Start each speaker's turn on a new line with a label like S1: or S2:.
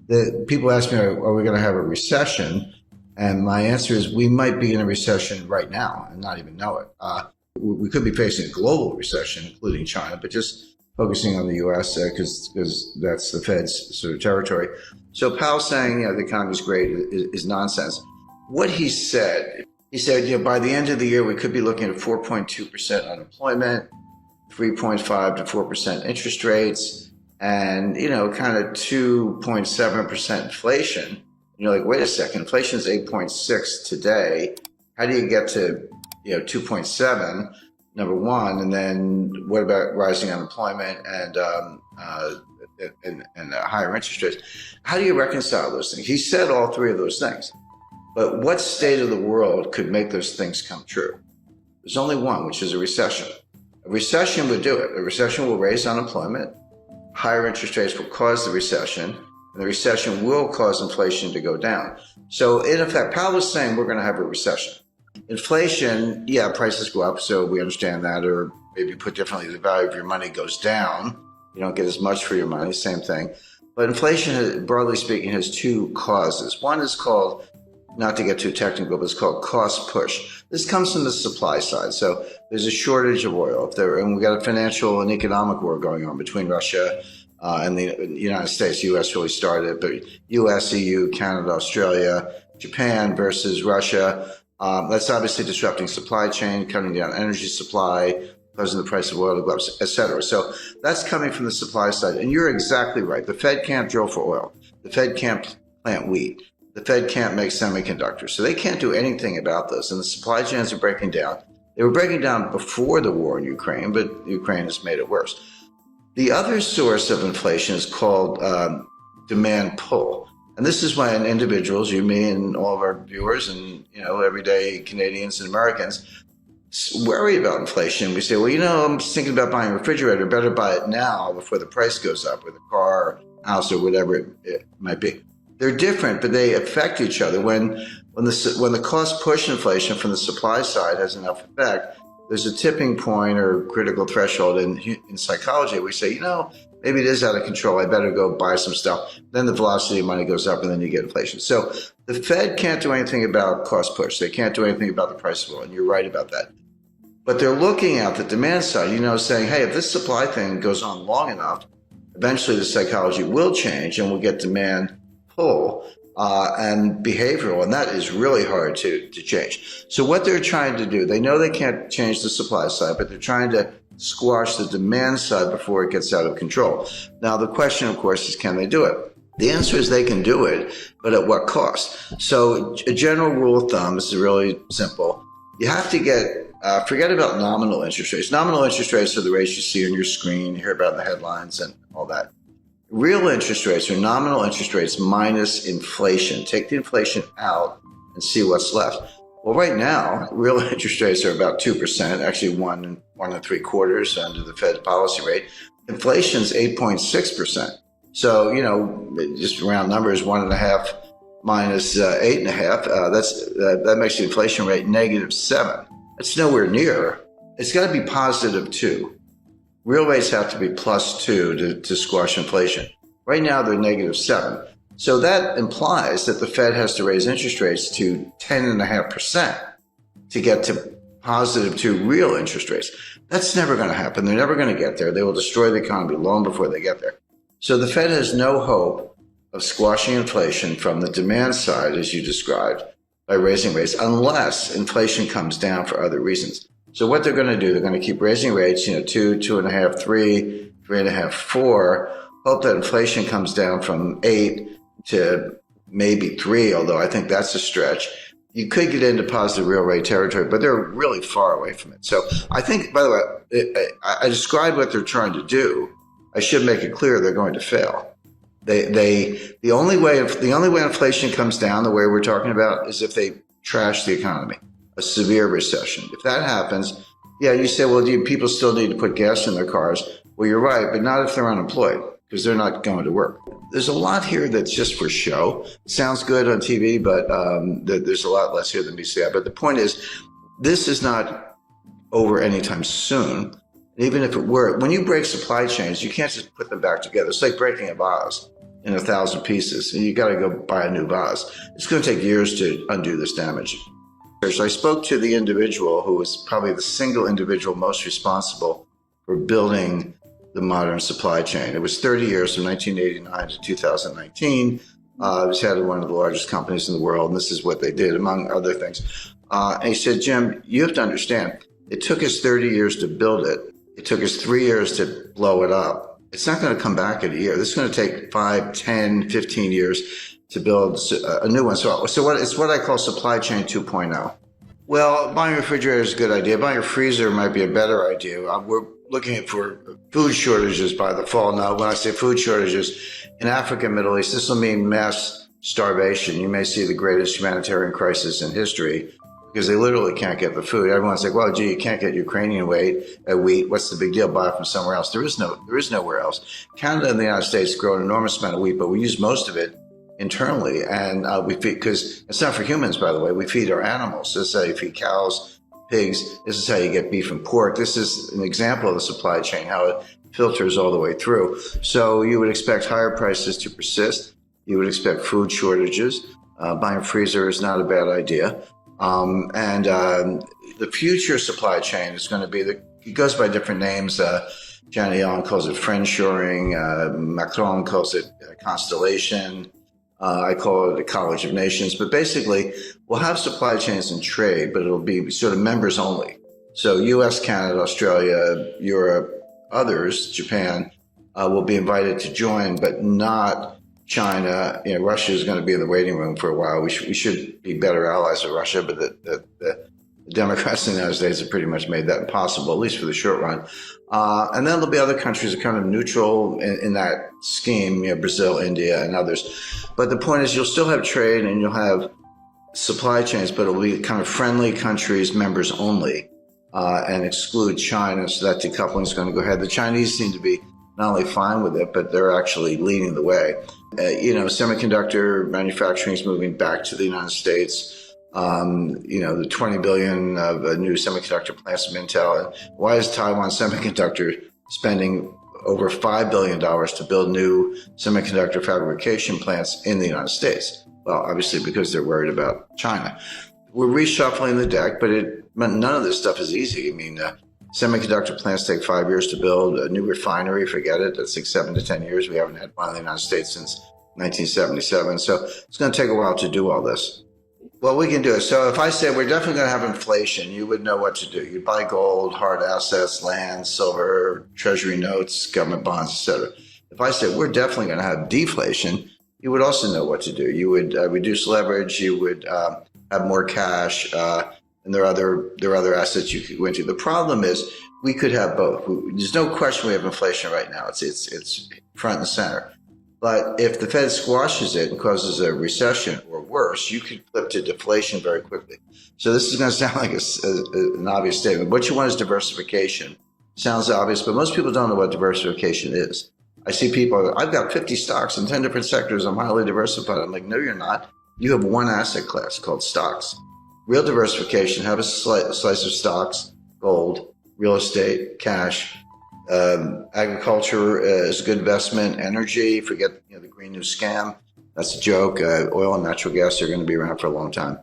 S1: The people ask me, are we going to have a recession? And my answer is we might be in a recession right now and not even know it. We could be facing a global recession, including China, but just focusing on the U.S. Because that's the Fed's sort of territory. So Powell saying, the economy's great is nonsense. What he said, by the end of the year, we could be looking at 4.2% unemployment, 3.5 to 4% interest rates, and, kind of 2.7% inflation. You're like, wait a second, inflation is 8.6 today. How do you get to, 2.7, number one? And then what about rising unemployment and higher interest rates? How do you reconcile those things? He said all three of those things. But what state of the world could make those things come true? There's only one, which is a recession. A recession would do it. A recession will raise unemployment. Higher interest rates will cause the recession. And the recession will cause inflation to go down. So in effect, Powell is saying we're going to have a recession. Inflation, prices go up, so we understand that, or maybe put differently, the value of your money goes down. You don't get as much for your money, same thing. But inflation, broadly speaking, has two causes. One is called, not to get too technical, but it's called cost push. This comes from the supply side. So there's a shortage of oil, and we've got a financial and economic war going on between Russia and the United States. The U.S. really started, but U.S., EU, Canada, Australia, Japan versus Russia. That's obviously disrupting supply chain, cutting down energy supply, causing the price of oil to go up, et cetera. So that's coming from the supply side. And you're exactly right. The Fed can't drill for oil. The Fed can't plant wheat. The Fed can't make semiconductors. So they can't do anything about this. And the supply chains are breaking down. They were breaking down before the war in Ukraine, but Ukraine has made it worse. The other source of inflation is called demand pull. And this is when individuals, you, me, and all of our viewers and, everyday Canadians and Americans worry about inflation. We say, well, I'm just thinking about buying a refrigerator. Better buy it now before the price goes up, or the car, house, or whatever it might be. They're different, but they affect each other. When the cost push inflation from the supply side has enough effect, there's a tipping point or critical threshold in psychology. We say, maybe it is out of control. I better go buy some stuff. Then the velocity of money goes up, and then you get inflation. So the Fed can't do anything about cost push. They can't do anything about the price of oil, and you're right about that. But they're looking at the demand side, saying, hey, if this supply thing goes on long enough, eventually the psychology will change, and we'll get demand pull and behavioral, and that is really hard to change. So what they're trying to do, they know they can't change the supply side, but they're trying to squash the demand side before it gets out of control. Now, the question, of course, is can they do it? The answer is they can do it, but at what cost? So a general rule of thumb, this is really simple. You have to forget about nominal interest rates. Nominal interest rates are the rates you see on your screen, you hear about in the headlines and all that. Real interest rates are nominal interest rates minus inflation. Take the inflation out and see what's left. Well, right now, real interest rates are about 2%, actually 1.75% under the Fed's policy rate. Inflation's 8.6%. So, just round numbers, 1.5 minus 8.5, that makes the inflation rate -7. It's nowhere near. It's got to be +2. Real rates have to be +2 to squash inflation. Right now, they're -7. So that implies that the Fed has to raise interest rates to 10.5% to get to +2 real interest rates. That's never going to happen. They're never going to get there. They will destroy the economy long before they get there. So the Fed has no hope of squashing inflation from the demand side, as you described, by raising rates, unless inflation comes down for other reasons. So what they're going to do, they're going to keep raising rates, 2, 2.5, 3, 3.5, 4, hope that inflation comes down from 8 to maybe 3, although I think that's a stretch. You could get into positive real rate territory, but they're really far away from it. So I think, by the way, I described what they're trying to do. I should make it clear they're going to fail. The only way inflation comes down, the way we're talking about, is if they trash the economy, a severe recession. If that happens, you say, well, do people still need to put gas in their cars? Well, you're right, but not if they're unemployed, because they're not going to work. There's a lot here that's just for show. It sounds good on TV, but there's a lot less here than meets the eye. But the point is, this is not over anytime soon. Even if it were, when you break supply chains, you can't just put them back together. It's like breaking a vase. in 1,000 pieces. And you got to go buy a new vase. It's going to take years to undo this damage. So I spoke to the individual who was probably the single individual most responsible for building the modern supply chain. It was 30 years from 1989 to 2019. It was head of one of the largest companies in the world, and this is what they did, among other things. And he said, Jim, you have to understand, it took us 30 years to build it. It took us 3 years to blow it up. It's not going to come back in a year. This is going to take 5, 10, 15 years to build a new one. So it's what I call supply chain 2.0. Well, buying a refrigerator is a good idea. Buying a freezer might be a better idea. We're looking for food shortages by the fall. Now, when I say food shortages, in Africa and Middle East, this will mean mass starvation. You may see the greatest humanitarian crisis in history because they literally can't get the food. Everyone's like, well, gee, you can't get Ukrainian wheat. What's the big deal? Buy it from somewhere else. There is nowhere else. Canada and the United States grow an enormous amount of wheat, but we use most of it internally, and we feed, because it's not for humans, by the way. We feed our animals. This is how you feed cows, pigs. This is how you get beef and pork. This is an example of the supply chain, how it filters all the way through. So you would expect higher prices to persist. You would expect food shortages. Buying a freezer is not a bad idea. The future supply chain is going to be it goes by different names. Janet Yellen calls it friendshoring. Macron calls it constellation. I call it a college of nations. But basically, we'll have supply chains and trade, but it'll be sort of members only. So US, Canada, Australia, Europe, others, Japan, will be invited to join, but not China. Russia is going to be in the waiting room for a while. We should be better allies of Russia, but the Democrats in the United States have pretty much made that impossible, at least for the short run. And then there'll be other countries that are kind of neutral in that scheme, Brazil, India, and others. But the point is, you'll still have trade and you'll have supply chains, but it'll be kind of friendly countries, members only, and exclude China. So that decoupling is going to go ahead. The Chinese seem to be not only fine with it, but they're actually leading the way. Semiconductor manufacturing is moving back to the United States. The 20 billion of new semiconductor plants from Intel. And why is Taiwan Semiconductor spending over $5 billion to build new semiconductor fabrication plants in the United States? Well, obviously because they're worried about China. We're reshuffling the deck, but none of this stuff is easy. Semiconductor plants take 5 years to build. A new refinery, forget it. That's like 7 to 10 years. We haven't had one in the United States since 1977. So it's going to take a while to do all this. Well, we can do it. So if I say we're definitely going to have inflation, you would know what to do. You buy gold, hard assets, land, silver, treasury notes, government bonds, etc. If I say we're definitely going to have deflation, you would also know what to do. You would reduce leverage. You would have more cash, and there are other assets you could go into. The problem is we could have both. There's no question we have inflation right now. It's front and center. But if the Fed squashes it and causes a recession or worse, you could flip to deflation very quickly. So this is going to sound like an obvious statement. What you want is diversification. Sounds obvious, but most people don't know what diversification is. I see people, I've got 50 stocks in 10 different sectors. I'm highly diversified. I'm like, no, you're not. You have one asset class called stocks. Real diversification, have a slice of stocks, gold, real estate, cash. Agriculture is a good investment. Energy, forget the Green New Scam. That's a joke. Oil and natural gas are going to be around for a long time.